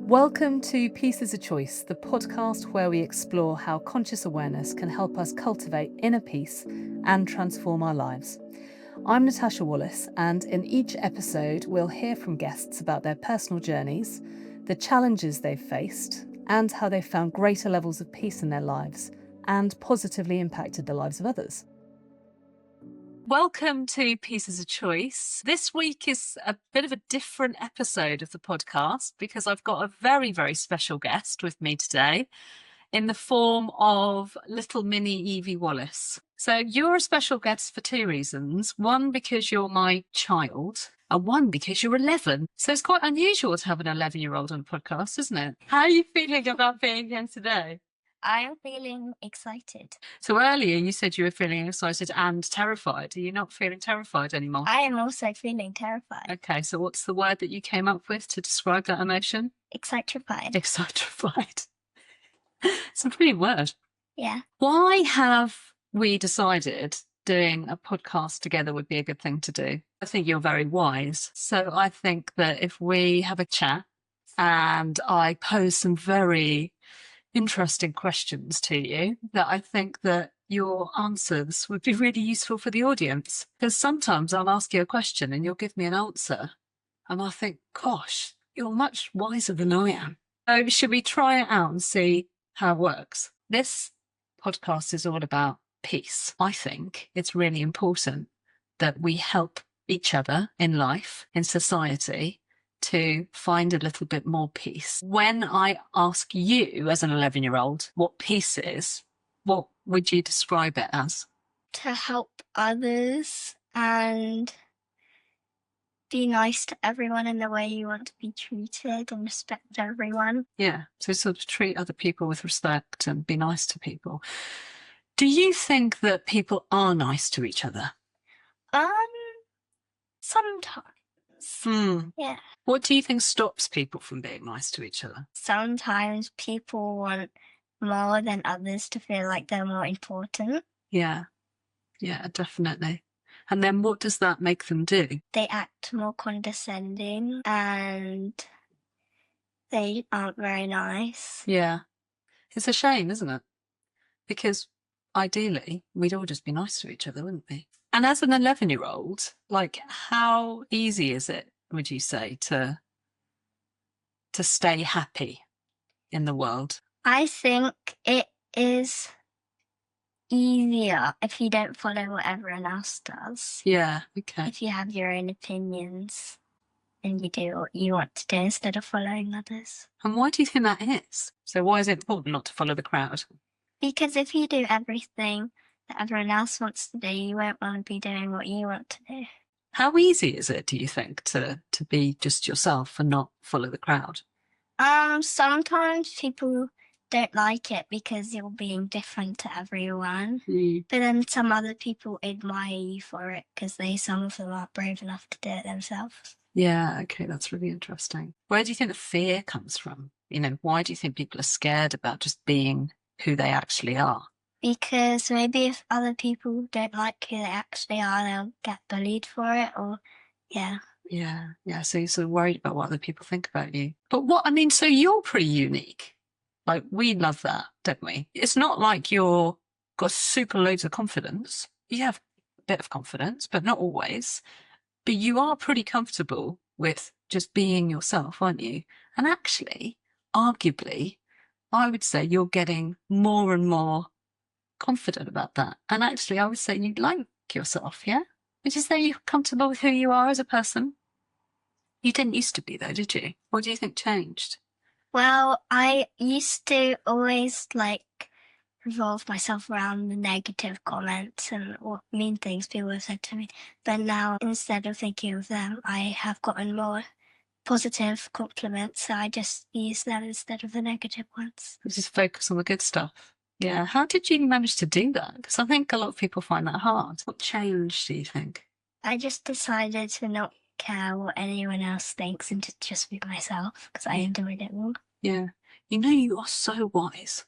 Welcome to Peace is a Choice, the podcast where we explore how conscious awareness can help us cultivate inner peace and transform our lives. I'm Natasha Wallace, and in each episode, we'll hear from guests about their personal journeys, the challenges they've faced, and how they've found greater levels of peace in their lives and positively impacted the lives of others. Welcome to Peace is a Choice. This week is a bit of a different episode of the podcast because I've got a very, very special guest with me today in the form of little mini Evie Wallace. So you're a special guest for two reasons. One, because you're my child, and one, because you're 11. So it's quite unusual to have an 11-year-old on a podcast, isn't it? How are you feeling about being here today? I'm feeling excited. So earlier you said you were feeling excited and terrified. Are you not feeling terrified anymore? I am also feeling terrified. Okay, so what's the word that you came up with to describe that emotion? Excitrified. Excitrified. It's a brilliant word. Yeah. Why have we decided doing a podcast together would be a good thing to do? I think you're very wise. So I think that if we have a chat and I pose some very interesting questions to you, that I think that your answers would be really useful for the audience. Because sometimes I'll ask you a question and you'll give me an answer. And I think, gosh, you're much wiser than I am. So should we try it out and see how it works? This podcast is all about peace. I think it's really important that we help each other in life, in society, to find a little bit more peace. When I ask you as an 11-year-old what peace is, what would you describe it as? To help others and be nice to everyone in the way you want to be treated and respect everyone. Yeah, so sort of treat other people with respect and be nice to people. Do you think that people are nice to each other? Sometimes. Yeah. What do you think stops people from being nice to each other? Sometimes people want more than others to feel like they're more important. Yeah, definitely. And then what does that make them do? They act more condescending and they aren't very nice. Yeah, it's a shame, isn't it? Because ideally, we'd all just be nice to each other, wouldn't we? And as an 11-year-old, like, how easy is it, would you say, to stay happy in the world? I think it is easier if you don't follow what everyone else does. Yeah, okay. If you have your own opinions and you do what you want to do instead of following others. And why do you think that is? So why is it important not to follow the crowd? Because if you do everything that everyone else wants to do, you won't want to be doing what you want to do. How easy is it, do you think, to be just yourself and not follow the crowd? Sometimes people don't like it because you're being different to everyone. But then some other people admire you for it because some of them aren't brave enough to do it themselves. Yeah, okay, that's really interesting. Where do you think the fear comes from? You know, why do you think people are scared about just being who they actually are? Because maybe if other people don't like who they actually are, they'll get bullied for it, or yeah. Yeah, so you're sort of worried about what other people think about you. But so you're pretty unique. Like, we love that, don't we? It's not like you're got super loads of confidence. You have a bit of confidence, but not always. But you are pretty comfortable with just being yourself, aren't you? And actually, arguably, I would say you're getting more and more confident about that. And actually, I would say you like yourself, yeah? Would you say you're comfortable with who you are as a person? You didn't used to be, though, did you? What do you think changed? Well, I used to always revolve myself around the negative comments and what mean things people have said to me. But now, instead of thinking of them, I have gotten more positive compliments, so I just use them instead of the negative ones. You just focus on the good stuff. Yeah. How did you manage to do that? Because I think a lot of people find that hard. What changed, do you think? I just decided to not care what anyone else thinks and to just be myself because I enjoyed it more. Yeah. You know, you are so wise.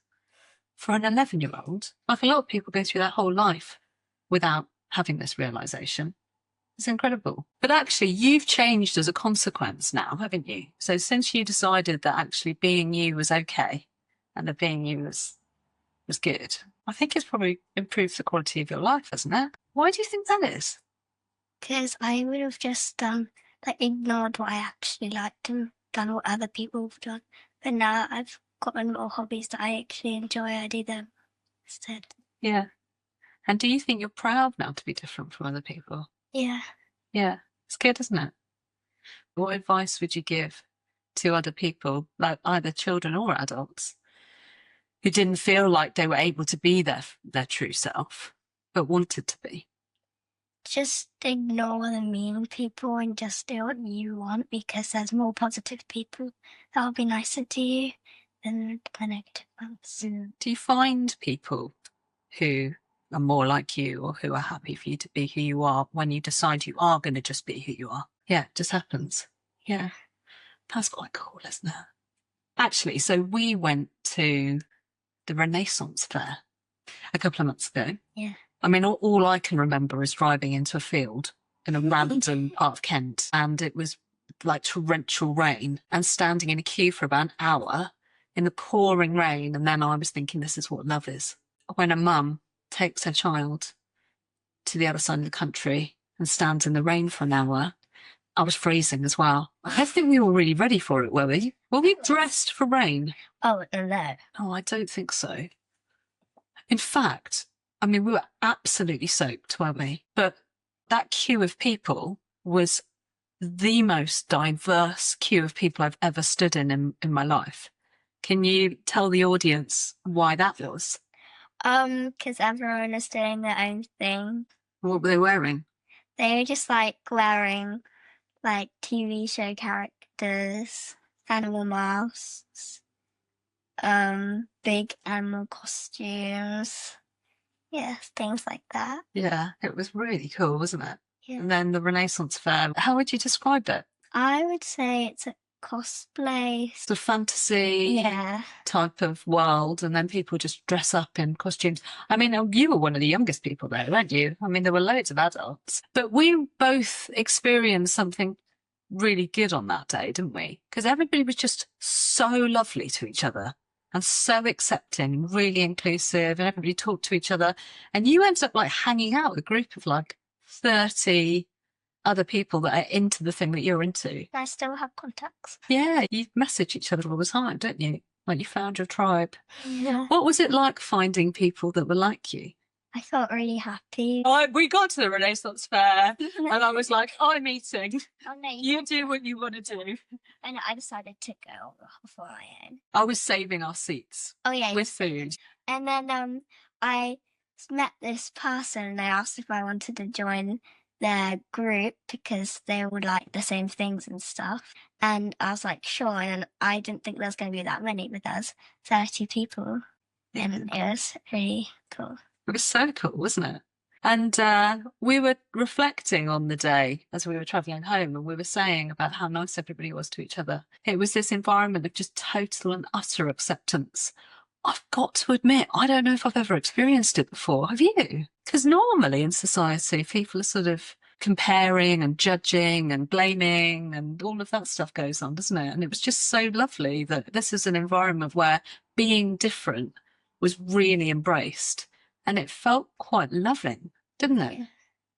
For an 11-year-old, like, a lot of people go through their whole life without having this realization. It's incredible. But actually, you've changed as a consequence now, haven't you? So since you decided that actually being you was okay and that being you was good, I think it's probably improved the quality of your life, hasn't it? Why do you think that is? Because I would have just like ignored what I actually liked and done what other people have done. But now I've gotten more hobbies that I actually enjoy. I do them instead. Yeah. And do you think you're proud now to be different from other people? Yeah. Yeah. It's good, isn't it? What advice would you give to other people, like either children or adults, who didn't feel like they were able to be their true self, but wanted to be? Just ignore the mean people and just do what you want because there's more positive people that'll be nicer to you than the negative ones. Do you find people who are more like you or who are happy for you to be who you are when you decide you are going to just be who you are? Yeah, it just happens. Yeah. That's quite cool, isn't it? Actually, so we went to the Renaissance Fair a couple of months ago. Yeah. I mean, all I can remember is driving into a field in a random part of Kent, and it was like torrential rain, and standing in a queue for about an hour in the pouring rain. And then I was thinking, this is what love is. When a mum takes her child to the other side of the country and stands in the rain for an hour, I was freezing as well. I don't think we were really ready for it, were we? Were we dressed for rain? Oh, no. Oh, I don't think so. In fact, I mean, we were absolutely soaked, weren't we? But that queue of people was the most diverse queue of people I've ever stood in my life. Can you tell the audience why that was? Because everyone is doing their own thing. What were they wearing? They were just like wearing like TV show characters, animal masks, big animal costumes. Yeah, things like that. Yeah, it was really cool, wasn't it? Yeah. And then the Renaissance Fair, how would you describe it? I would say it's a cosplay. It's a fantasy Yeah. type of world, and then people just dress up in costumes. I mean, you were one of the youngest people there, weren't you? I mean, there were loads of adults, but we both experienced something really good on that day, didn't we? Because everybody was just so lovely to each other and so accepting and really inclusive, and everybody talked to each other. And you ended up like hanging out with a group of like 30 other people that are into the thing that you're into. I still have contacts. Yeah, you message each other all the time, don't you? Like you found your tribe. Yeah. What was it like finding people that were like you? I felt really happy. We got to the Renaissance Fair and I was like, I'm eating. Oh no, You do what you want to do. and I decided to go for my own. I was saving our seats Oh yeah. with food. And then I met this person and they asked if I wanted to join their group because they would like the same things and stuff. And I was like, sure. And I didn't think there was going to be that many with us, 30 people. Yeah. And it was really cool. It was so cool, wasn't it? And we were reflecting on the day as we were travelling home, and we were saying about how nice everybody was to each other. It was this environment of just total and utter acceptance. I've got to admit, I don't know if I've ever experienced it before. Have you? Because normally in society, people are sort of comparing and judging and blaming, and all of that stuff goes on, doesn't it? And it was just so lovely that this is an environment where being different was really embraced. And it felt quite loving, didn't it? Yeah.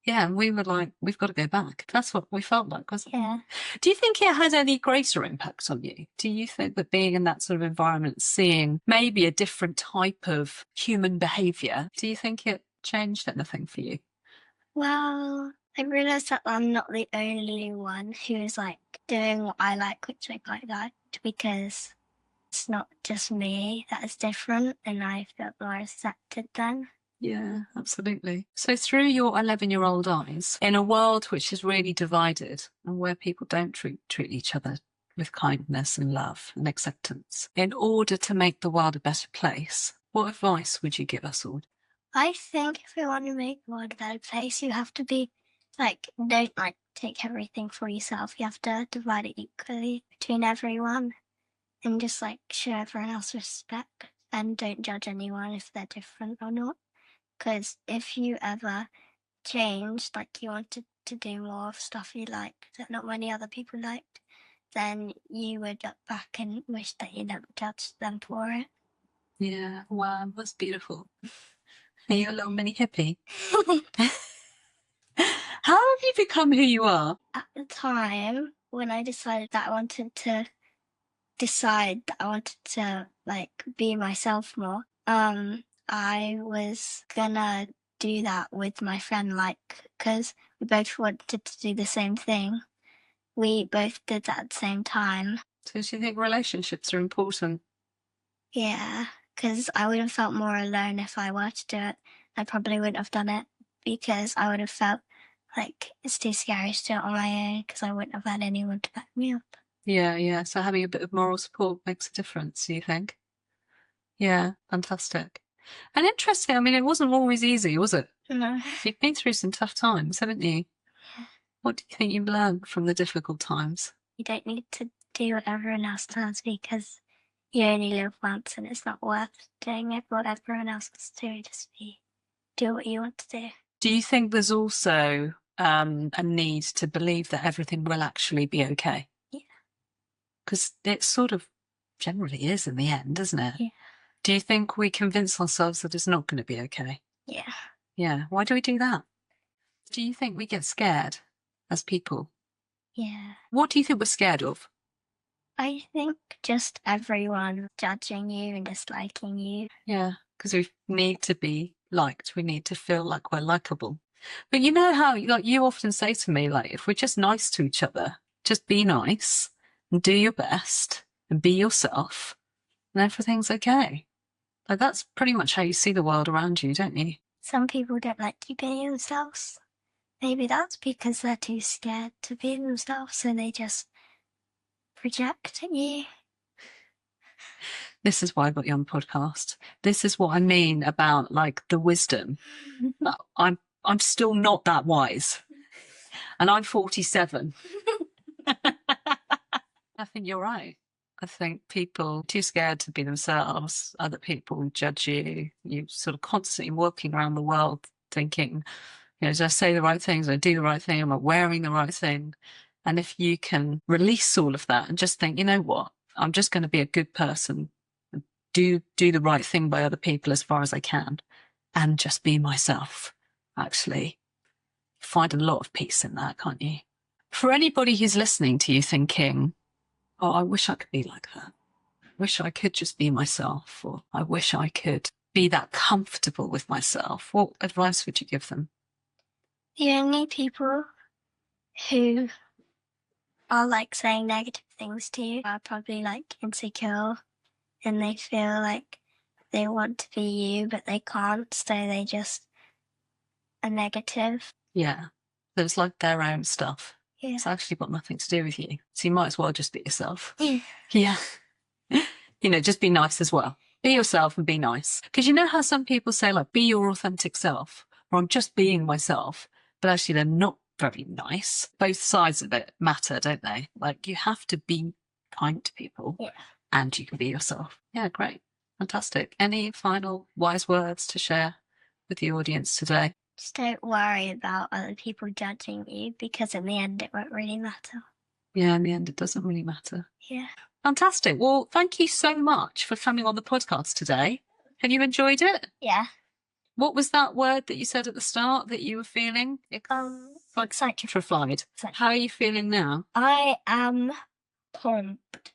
Yeah, and we were like, we've got to go back. That's what we felt like, wasn't it? Yeah. Do you think it had any greater impact on you? Do you think that being in that sort of environment, seeing maybe a different type of human behaviour, do you think it changed anything for you? Well, I realised that I'm not the only one who's like doing what I like, which I quite liked, because it's not just me that is different, and I felt more accepted then. Yeah, absolutely. So through your 11-year-old eyes, in a world which is really divided and where people don't treat each other with kindness and love and acceptance, in order to make the world a better place, what advice would you give us all? I think if you want to make the world a better place, you have to be like, don't like take everything for yourself. You have to divide it equally between everyone and just like show everyone else respect and don't judge anyone if they're different or not. Because if you ever change, like you wanted to do more of stuff you liked that not many other people liked, then you would look back and wish that you never judged them for it. Yeah, wow, that's beautiful. Are you a little mini hippie? How have you become who you are? At the time when I decided that I wanted to like be myself more, I was gonna do that with my friend, like, because we both wanted to do the same thing. We both did that at the same time. So do you think relationships are important? Yeah, because I would have felt more alone if I were to do it. I probably wouldn't have done it because I would have felt like it's too scary to do it on my own because I wouldn't have had anyone to back me up. Yeah, yeah. So having a bit of moral support makes a difference, do you think? Yeah, fantastic. And interesting, I mean, it wasn't always easy, was it? No. You've been through some tough times, haven't you? What do you think you've learned from the difficult times? You don't need to do what everyone else does because you only live once and it's not worth doing what everyone else wants to do. Just do what you want to do. Do you think there's also a need to believe that everything will actually be okay? Yeah. Because it sort of generally is in the end, isn't it? Yeah. Do you think we convince ourselves that it's not going to be okay? Yeah. Yeah. Why do we do that? Do you think we get scared as people? Yeah. What do you think we're scared of? I think just everyone judging you and disliking you. Yeah, because we need to be liked. We need to feel like we're likable. But you know how, like, you often say to me, like, if we're just nice to each other, just be nice and do your best and be yourself, and everything's okay. Like, that's pretty much how you see the world around you, don't you? Some people don't like to be themselves. Maybe that's because they're too scared to be themselves, so they just project at you. This is why I got you on the podcast. This is what I mean about, like, the wisdom. I'm still not that wise, and I'm 47. I think you're right. I think people too scared to be themselves, other people judge you. You sort of constantly walking around the world thinking, did I say the right things? Did I do the right thing? Am I wearing the right thing? And if you can release all of that and just think, you know what, I'm just going to be a good person, do the right thing by other people as far as I can, and just be myself, actually find a lot of peace in that, can't you? For anybody who's listening to you thinking, oh, I wish I could be like that. I wish I could just be myself, or I wish I could be that comfortable with myself. What advice would you give them? The only people who are like saying negative things to you are probably like insecure and they feel like they want to be you, but they can't, so they just are negative. Yeah. So it's like their own stuff. Yeah. It's actually got nothing to do with you. So you might as well just be yourself. Yeah. Yeah. Just be nice as well. Be yourself and be nice. Because you know how some people say, like, be your authentic self, or I'm just being myself, but actually they're not very nice. Both sides of it matter, don't they? Like, you have to be kind to people, Yeah. and you can be yourself. Yeah, great. Fantastic. Any final wise words to share with the audience today? Just don't worry about other people judging you because in the end it won't really matter. Yeah, in the end, it doesn't really matter. Yeah. Fantastic. Well, thank you so much for coming on the podcast today. Have you enjoyed it? Yeah. What was that word that you said at the start that you were feeling? Excited. How are you feeling now? I am pumped.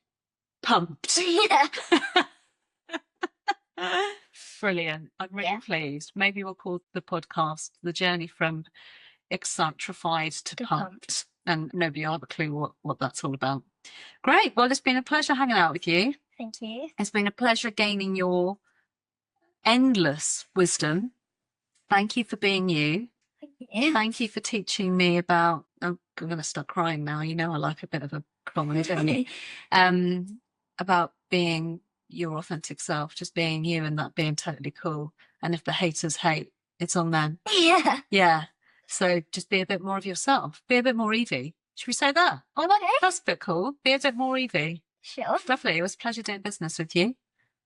Pumped. Yeah. Brilliant. I'm really pleased. Maybe we'll call the podcast The Journey from Excitrified to Pumped. And nobody will have a clue what that's all about. Great. Well, it's been a pleasure hanging out with you. Thank you. It's been a pleasure gaining your endless wisdom. Thank you for being you. Thank you. Thank you for teaching me about, I'm going to start crying now. You know, I like a bit of a comedy, don't you? About being your authentic self, just being you and that being totally cool. And if the haters hate, it's on them. Yeah. Yeah. So just be a bit more of yourself. Be a bit more Evie. Should we say that? Oh, that's a bit cool. Be a bit more Evie. Sure. Lovely. It was a pleasure doing business with you.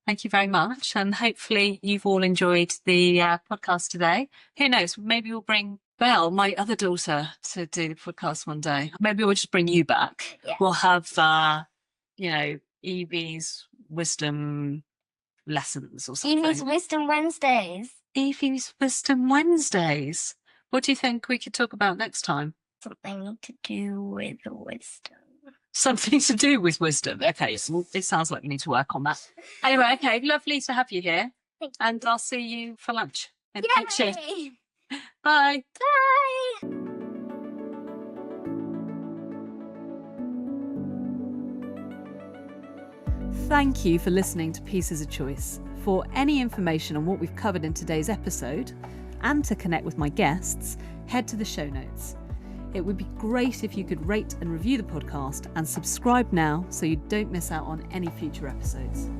Thank you very much. And hopefully you've all enjoyed the podcast today. Who knows? Maybe we'll bring Belle, my other daughter, to do the podcast one day. Maybe we'll just bring you back. Yeah. We'll have, Evie's wisdom lessons or something. Evie's Wisdom Wednesdays. Evie's Wisdom Wednesdays. What do you think we could talk about next time? Something to do with wisdom. Something to do with wisdom. Okay, so it sounds like we need to work on that. Anyway, okay, lovely to have you here. Thank you. And I'll see you for lunch in the future. Yay! Bye. Bye! Thank you for listening to Pieces of Choice. For any information on what we've covered in today's episode, and to connect with my guests, head to the show notes. It would be great if you could rate and review the podcast and subscribe now so you don't miss out on any future episodes.